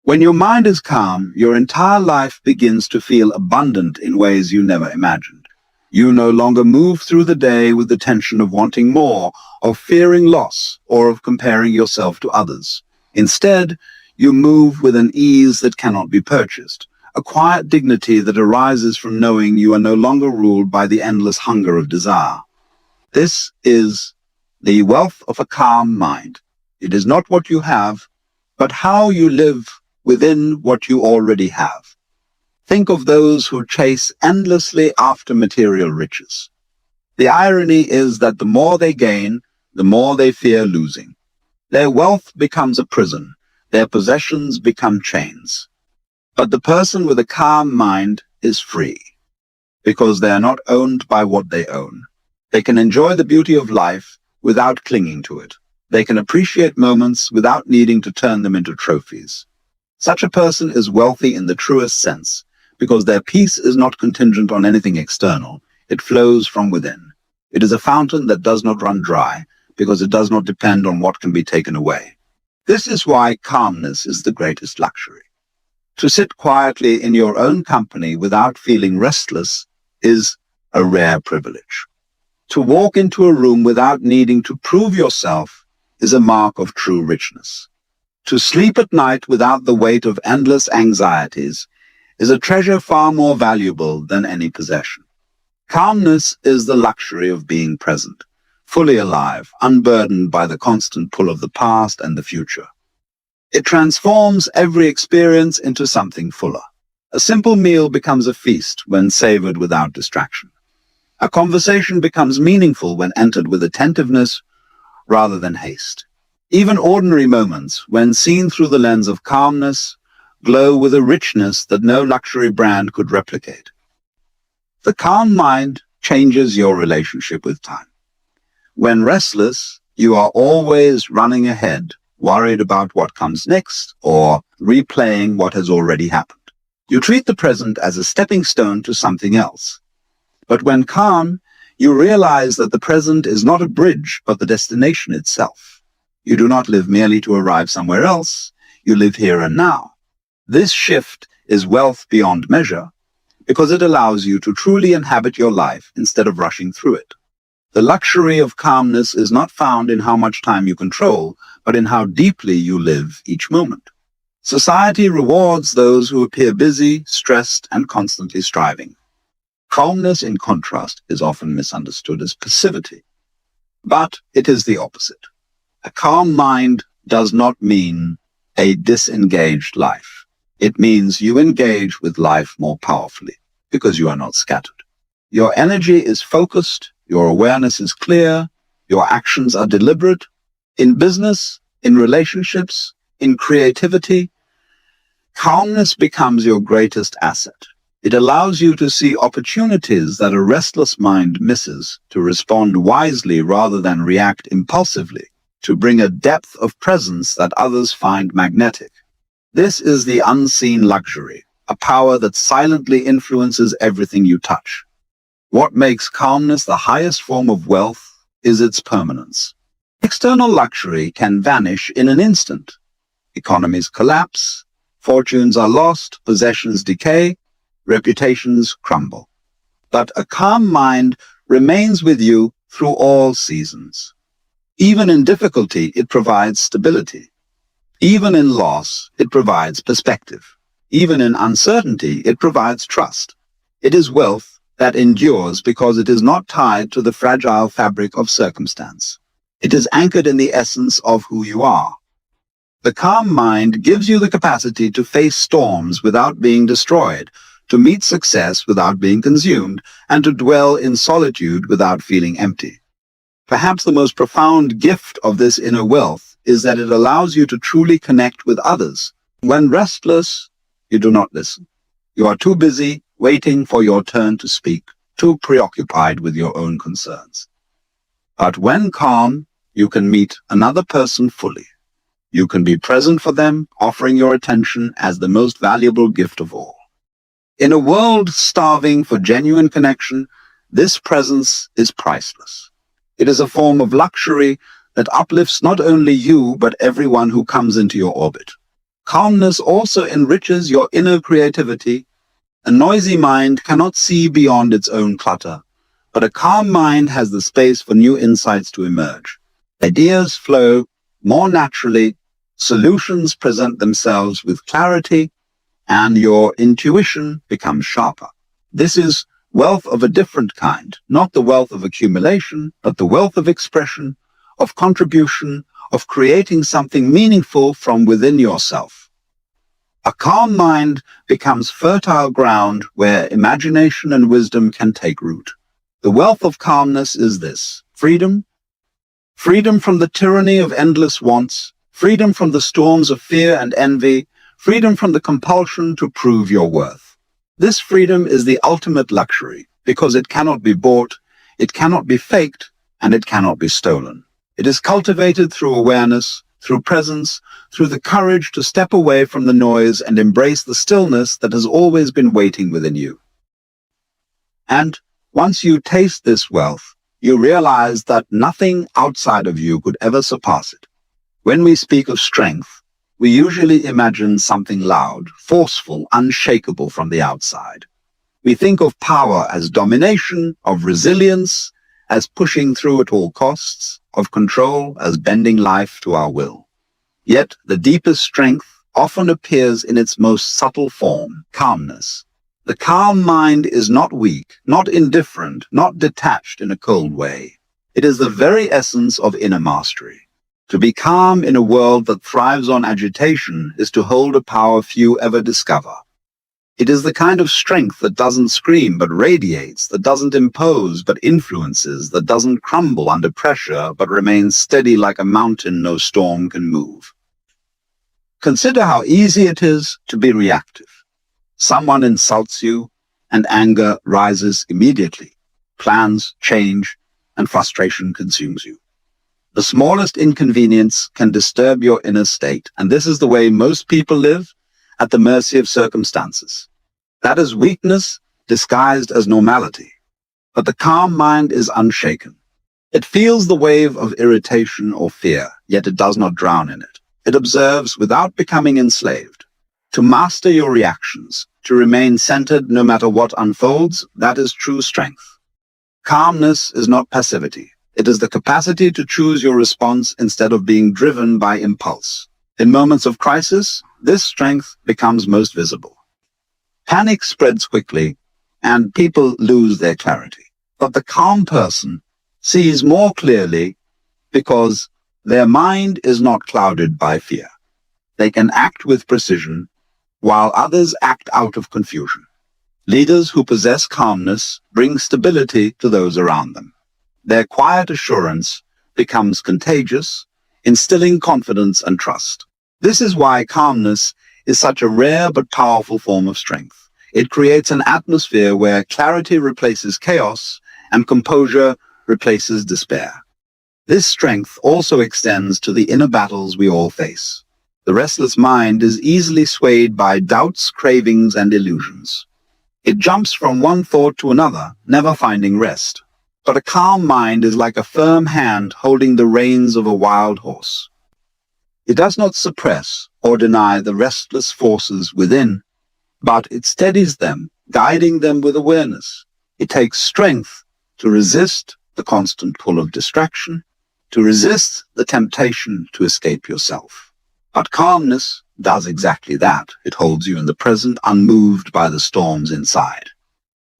When your mind is calm, your entire life begins to feel abundant in ways you never imagined. You no longer move through the day with the tension of wanting more, of fearing loss, or of comparing yourself to others. Instead, you move with an ease that cannot be purchased, a quiet dignity that arises from knowing you are no longer ruled by the endless hunger of desire. This is the wealth of a calm mind. It is not what you have, but how you live within what you already have. Think of those who chase endlessly after material riches. The irony is that the more they gain, the more they fear losing. Their wealth becomes a prison. Their possessions become chains. But the person with a calm mind is free, because they are not owned by what they own. They can enjoy the beauty of life without clinging to it. They can appreciate moments without needing to turn them into trophies. Such a person is wealthy in the truest sense, because their peace is not contingent on anything external. It flows from within. It is a fountain that does not run dry, because it does not depend on what can be taken away. This is why calmness is the greatest luxury. To sit quietly in your own company without feeling restless is a rare privilege. To walk into a room without needing to prove yourself is a mark of true richness. To sleep at night without the weight of endless anxieties is a treasure far more valuable than any possession. Calmness is the luxury of being present, fully alive, unburdened by the constant pull of the past and the future. It transforms every experience into something fuller. A simple meal becomes a feast when savored without distraction. A conversation becomes meaningful when entered with attentiveness rather than haste. Even ordinary moments, when seen through the lens of calmness, glow with a richness that no luxury brand could replicate. The calm mind changes your relationship with time. When restless, you are always running ahead, worried about what comes next, or replaying what has already happened. You treat the present as a stepping stone to something else. But when calm, you realize that the present is not a bridge, but the destination itself. You do not live merely to arrive somewhere else. You live here and now. This shift is wealth beyond measure, because it allows you to truly inhabit your life instead of rushing through it. The luxury of calmness is not found in how much time you control, but in how deeply you live each moment. Society rewards those who appear busy, stressed, and constantly striving. Calmness, in contrast, is often misunderstood as passivity. But it is the opposite. A calm mind does not mean a disengaged life. It means you engage with life more powerfully because you are not scattered. Your energy is focused, your awareness is clear, your actions are deliberate. In business, in relationships, in creativity, calmness becomes your greatest asset. It allows you to see opportunities that a restless mind misses, to respond wisely rather than react impulsively, to bring a depth of presence that others find magnetic. This is the unseen luxury, a power that silently influences everything you touch. What makes calmness the highest form of wealth is its permanence. External luxury can vanish in an instant. Economies collapse, fortunes are lost, possessions decay, reputations crumble. But a calm mind remains with you through all seasons. Even in difficulty, it provides stability. Even in loss, it provides perspective. Even in uncertainty, it provides trust. It is wealth that endures because it is not tied to the fragile fabric of circumstance. It is anchored in the essence of who you are. The calm mind gives you the capacity to face storms without being destroyed, to meet success without being consumed, and to dwell in solitude without feeling empty. Perhaps the most profound gift of this inner wealth is that it allows you to truly connect with others. When restless, you do not listen. You are too busy waiting for your turn to speak, too preoccupied with your own concerns. But when calm, you can meet another person fully. You can be present for them, offering your attention as the most valuable gift of all. In a world starving for genuine connection, this presence is priceless. It is a form of luxury that uplifts not only you, but everyone who comes into your orbit. Calmness also enriches your inner creativity. A noisy mind cannot see beyond its own clutter, but a calm mind has the space for new insights to emerge. Ideas flow more naturally, solutions present themselves with clarity, and your intuition becomes sharper. This is wealth of a different kind, not the wealth of accumulation, but the wealth of expression, of contribution, of creating something meaningful from within yourself. A calm mind becomes fertile ground where imagination and wisdom can take root. The wealth of calmness is this: freedom. Freedom from the tyranny of endless wants, freedom from the storms of fear and envy, freedom from the compulsion to prove your worth. This freedom is the ultimate luxury because it cannot be bought, it cannot be faked, and it cannot be stolen. It is cultivated through awareness, through presence, through the courage to step away from the noise and embrace the stillness that has always been waiting within you. And once you taste this wealth, you realize that nothing outside of you could ever surpass it. When we speak of strength, we usually imagine something loud, forceful, unshakable from the outside. We think of power as domination, of resilience as pushing through at all costs, of control as bending life to our will. Yet the deepest strength often appears in its most subtle form, calmness. The calm mind is not weak, not indifferent, not detached in a cold way. It is the very essence of inner mastery. To be calm in a world that thrives on agitation is to hold a power few ever discover. It is the kind of strength that doesn't scream but radiates, that doesn't impose but influences, that doesn't crumble under pressure but remains steady like a mountain no storm can move. Consider how easy it is to be reactive. Someone insults you, and anger rises immediately. Plans change, and frustration consumes you. The smallest inconvenience can disturb your inner state, and this is the way most people live, at the mercy of circumstances. That is weakness disguised as normality. But the calm mind is unshaken. It feels the wave of irritation or fear, yet it does not drown in it. It observes without becoming enslaved. To master your reactions, to remain centered no matter what unfolds, that is true strength. Calmness is not passivity. It is the capacity to choose your response instead of being driven by impulse. In moments of crisis, this strength becomes most visible. Panic spreads quickly, and people lose their clarity. But the calm person sees more clearly because their mind is not clouded by fear. They can act with precision. while others act out of confusion. Leaders who possess calmness bring stability to those around them. Their quiet assurance becomes contagious, instilling confidence and trust. This is why calmness is such a rare but powerful form of strength. It creates an atmosphere where clarity replaces chaos and composure replaces despair. This strength also extends to the inner battles we all face. The restless mind is easily swayed by doubts, cravings, and illusions. It jumps from one thought to another, never finding rest. But a calm mind is like a firm hand holding the reins of a wild horse. It does not suppress or deny the restless forces within, but it steadies them, guiding them with awareness. It takes strength to resist the constant pull of distraction, to resist the temptation to escape yourself. But calmness does exactly that. It holds you in the present, unmoved by the storms inside.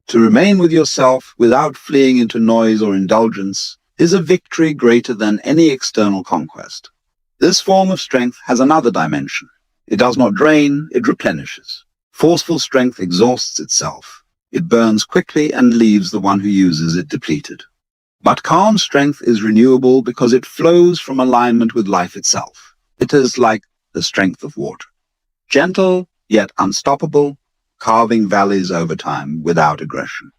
To remain with yourself without fleeing into noise or indulgence is a victory greater than any external conquest. This form of strength has another dimension. It does not drain, it replenishes. Forceful strength exhausts itself. It burns quickly and leaves the one who uses it depleted. But calm strength is renewable because it flows from alignment with life itself. It is like the strength of water, gentle yet unstoppable, carving valleys over time without aggression.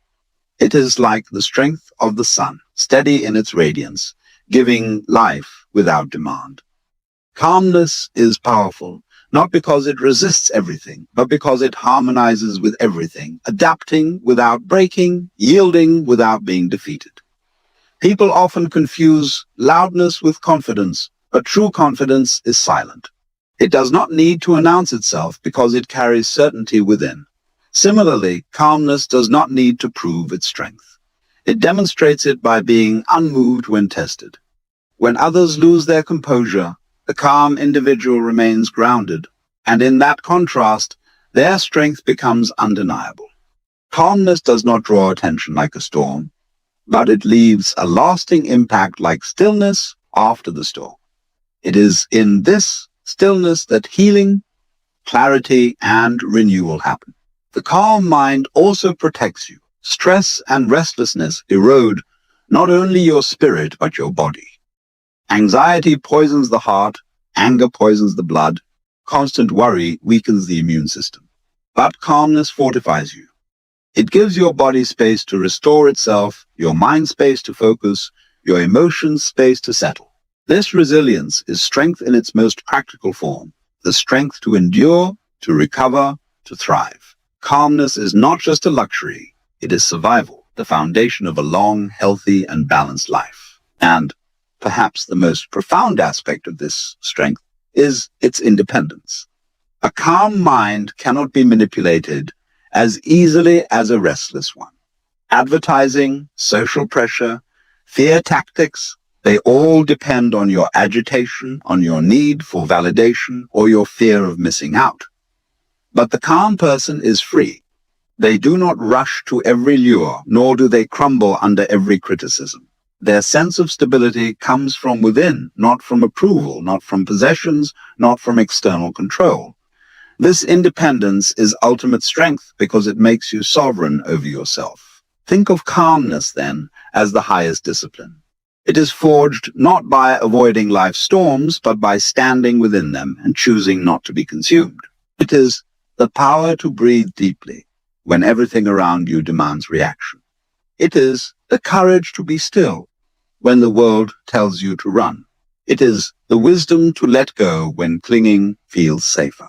It is like the strength of the sun, steady in its radiance, giving life without demand. Calmness is powerful, not because it resists everything, but because it harmonizes with everything, adapting without breaking, yielding without being defeated. People often confuse loudness with confidence, but true confidence is silent. It does not need to announce itself because it carries certainty within. Similarly, calmness does not need to prove its strength. It demonstrates it by being unmoved when tested. When others lose their composure, the calm individual remains grounded, and in that contrast, their strength becomes undeniable. Calmness does not draw attention like a storm, but it leaves a lasting impact like stillness after the storm. It is in this stillness that healing, clarity, and renewal happen. The calm mind also protects you. Stress and restlessness erode not only your spirit, but your body. Anxiety poisons the heart, anger poisons the blood, constant worry weakens the immune system. But calmness fortifies you. It gives your body space to restore itself, your mind space to focus, your emotions space to settle. This resilience is strength in its most practical form, the strength to endure, to recover, to thrive. Calmness is not just a luxury, it is survival, the foundation of a long, healthy, and balanced life. And perhaps the most profound aspect of this strength is its independence. A calm mind cannot be manipulated as easily as a restless one. Advertising, social pressure, fear tactics, they all depend on your agitation, on your need for validation, or your fear of missing out. But the calm person is free. They do not rush to every lure, nor do they crumble under every criticism. Their sense of stability comes from within, not from approval, not from possessions, not from external control. This independence is ultimate strength because it makes you sovereign over yourself. Think of calmness, then, as the highest discipline. It is forged not by avoiding life's storms, but by standing within them and choosing not to be consumed. It is the power to breathe deeply when everything around you demands reaction. It is the courage to be still when the world tells you to run. It is the wisdom to let go when clinging feels safer.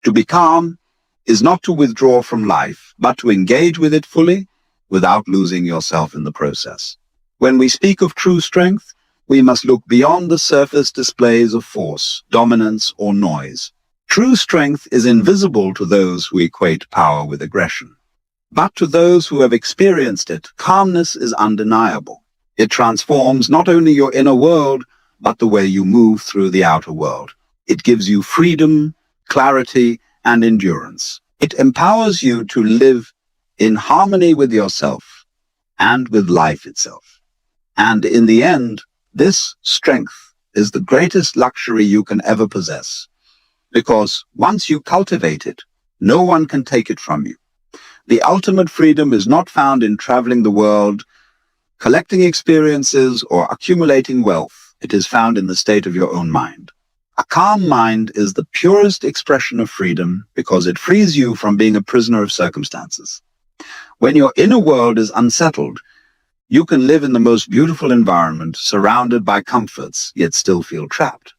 To be calm is not to withdraw from life, but to engage with it fully without losing yourself in the process. When we speak of true strength, we must look beyond the surface displays of force, dominance, or noise. True strength is invisible to those who equate power with aggression. But to those who have experienced it, calmness is undeniable. It transforms not only your inner world, but the way you move through the outer world. It gives you freedom, clarity, and endurance. It empowers you to live in harmony with yourself and with life itself. And in the end, this strength is the greatest luxury you can ever possess. Because once you cultivate it, No one can take it from you. The ultimate freedom is not found in traveling the world, collecting experiences, or accumulating wealth. It is found in the state of your own mind. A calm mind is the purest expression of freedom because it frees you from being a prisoner of circumstances. When your inner world is unsettled, you can live in the most beautiful environment, surrounded by comforts, yet still feel trapped.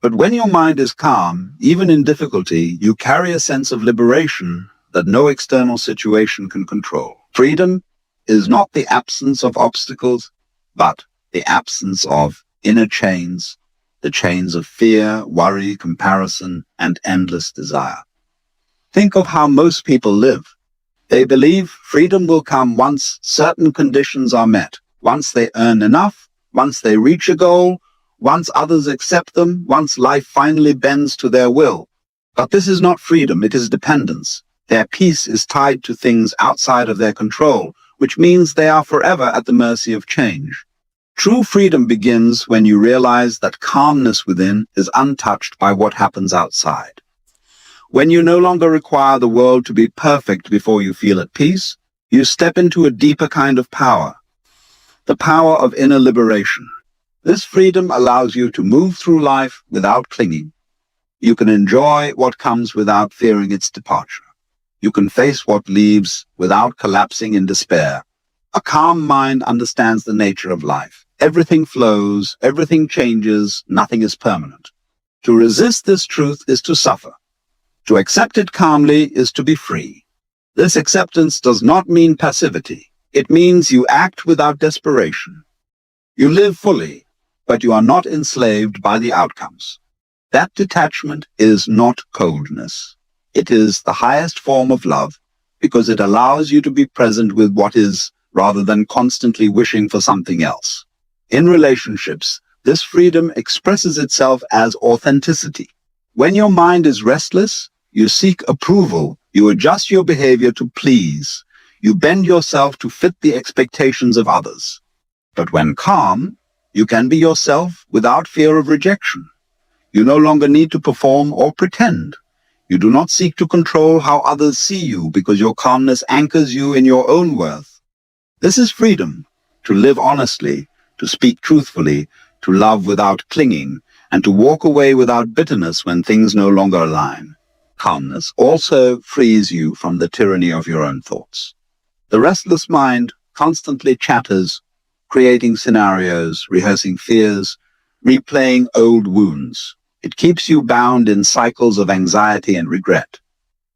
But when your mind is calm, even in difficulty, you carry a sense of liberation that no external situation can control. Freedom is not the absence of obstacles, but the absence of inner chains, the chains of fear, worry, comparison, and endless desire. Think of how most people live. They believe freedom will come once certain conditions are met, once they earn enough, once they reach a goal, once others accept them, once life finally bends to their will. But this is not freedom, it is dependence. Their peace is tied to things outside of their control, which means they are forever at the mercy of change. True freedom begins when you realize that calmness within is untouched by what happens outside. When you no longer require the world to be perfect before you feel at peace, you step into a deeper kind of power, the power of inner liberation. This freedom allows you to move through life without clinging. You can enjoy what comes without fearing its departure. You can face what leaves without collapsing in despair. A calm mind understands the nature of life. Everything flows, everything changes, nothing is permanent. To resist this truth is to suffer. To accept it calmly is to be free. This acceptance does not mean passivity. It means you act without desperation. You live fully, but you are not enslaved by the outcomes. That detachment is not coldness. It is the highest form of love because it allows you to be present with what is rather than constantly wishing for something else. In relationships, this freedom expresses itself as authenticity. When your mind is restless, you seek approval, you adjust your behavior to please, you bend yourself to fit the expectations of others. But when calm, you can be yourself without fear of rejection. You no longer need to perform or pretend. You do not seek to control how others see you because your calmness anchors you in your own worth. This is freedom, to live honestly, to speak truthfully, to love without clinging, and to walk away without bitterness when things no longer align. Calmness also frees you from the tyranny of your own thoughts. The restless mind constantly chatters, creating scenarios, rehearsing fears, replaying old wounds. It keeps you bound in cycles of anxiety and regret.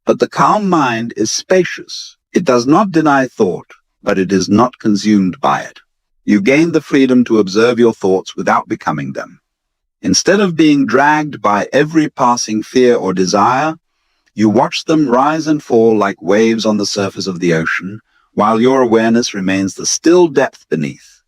But the calm mind is spacious. It does not deny thought, but it is not consumed by it. You gain the freedom to observe your thoughts without becoming them. Instead of being dragged by every passing fear or desire, you watch them rise and fall like waves on the surface of the ocean, while your awareness remains the still depth beneath.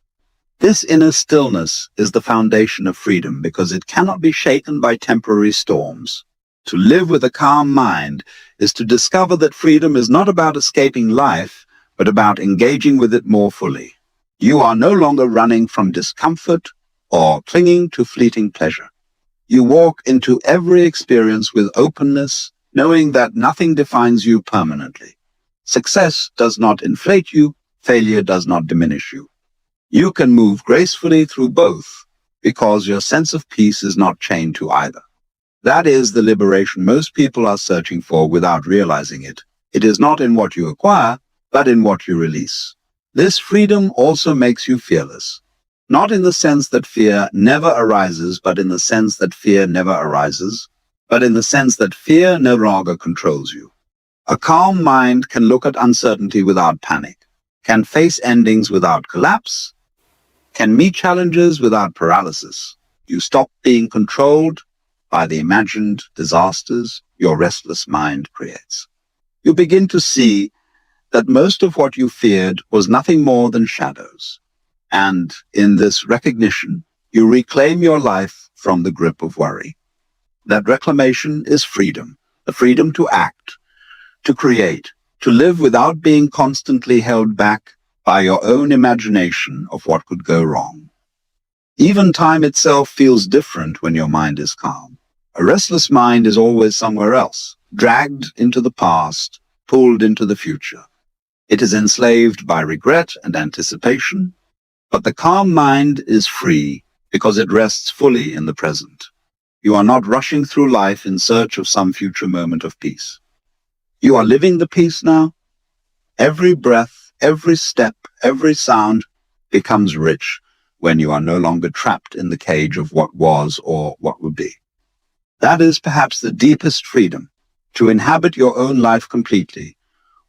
This inner stillness is the foundation of freedom because it cannot be shaken by temporary storms. To live with a calm mind is to discover that freedom is not about escaping life, but about engaging with it more fully. You are no longer running from discomfort or clinging to fleeting pleasure. You walk into every experience with openness, knowing that nothing defines you permanently. Success does not inflate you, failure does not diminish you. You can move gracefully through both because your sense of peace is not chained to either. That is the liberation most people are searching for without realizing it. It is not in what you acquire, but in what you release. This freedom also makes you fearless. Not in the sense that fear never arises, but in the sense that fear never arises, but in the sense that fear no longer controls you. A calm mind can look at uncertainty without panic, can face endings without collapse, can meet challenges without paralysis. You stop being controlled by the imagined disasters your restless mind creates. You begin to see that most of what you feared was nothing more than shadows. And in this recognition, you reclaim your life from the grip of worry. That reclamation is freedom, the freedom to act, to create, to live without being constantly held back by your own imagination of what could go wrong. Even time itself feels different when your mind is calm. A restless mind is always somewhere else, dragged into the past, pulled into the future. It is enslaved by regret and anticipation, but the calm mind is free because it rests fully in the present. You are not rushing through life in search of some future moment of peace. You are living the peace now. Every breath, every step, every sound becomes rich when you are no longer trapped in the cage of what was or what would be. That is perhaps the deepest freedom, to inhabit your own life completely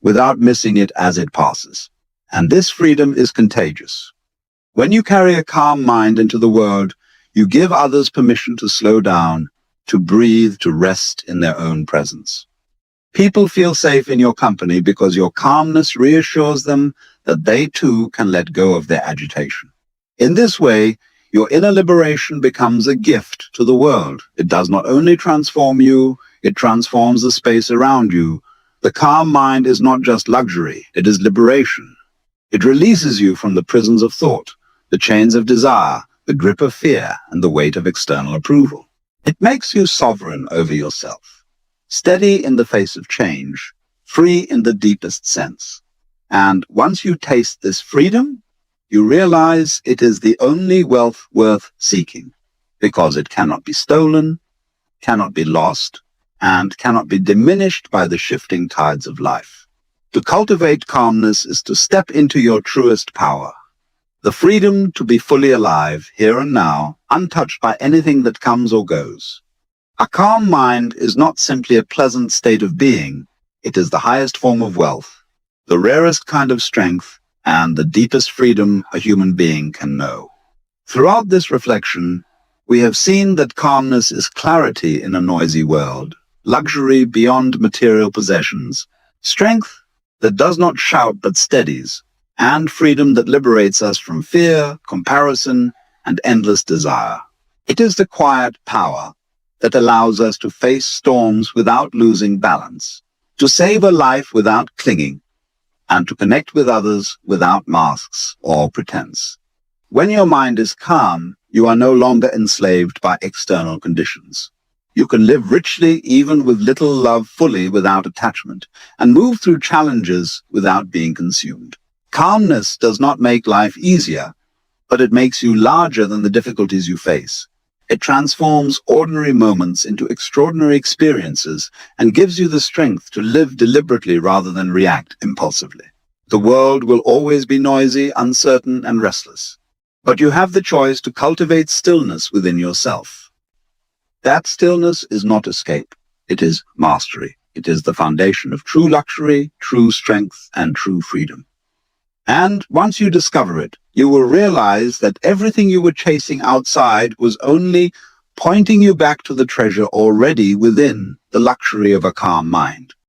without missing it as it passes. And this freedom is contagious. When you carry a calm mind into the world, you give others permission to slow down, to breathe, to rest in their own presence. People feel safe in your company because your calmness reassures them that they too can let go of their agitation. In this way, your inner liberation becomes a gift to the world. It does not only transform you, it transforms the space around you. The calm mind is not just luxury, it is liberation. It releases you from the prisons of thought, the chains of desire, the grip of fear, and the weight of external approval. It makes you sovereign over yourself, steady in the face of change, free in the deepest sense. And once you taste this freedom, you realize it is the only wealth worth seeking, because it cannot be stolen, cannot be lost, and cannot be diminished by the shifting tides of life. To cultivate calmness is to step into your truest power, the freedom to be fully alive here and now, untouched by anything that comes or goes. A calm mind is not simply a pleasant state of being, it is the highest form of wealth, the rarest kind of strength, and the deepest freedom a human being can know. Throughout this reflection, we have seen that calmness is clarity in a noisy world, luxury beyond material possessions, strength that does not shout but steadies, and freedom that liberates us from fear, comparison, and endless desire. It is the quiet power that allows us to face storms without losing balance, to save a life without clinging, and to connect with others without masks or pretense. When your mind is calm, you are no longer enslaved by external conditions. You can live richly even with little love, fully without attachment, and move through challenges without being consumed. Calmness does not make life easier, but it makes you larger than the difficulties you face. It transforms ordinary moments into extraordinary experiences and gives you the strength to live deliberately rather than react impulsively. The world will always be noisy, uncertain, and restless, but you have the choice to cultivate stillness within yourself. That stillness is not escape, it is mastery. It is the foundation of true luxury, true strength, and true freedom. And once you discover it, you will realize that everything you were chasing outside was only pointing you back to the treasure already within, the luxury of a calm mind.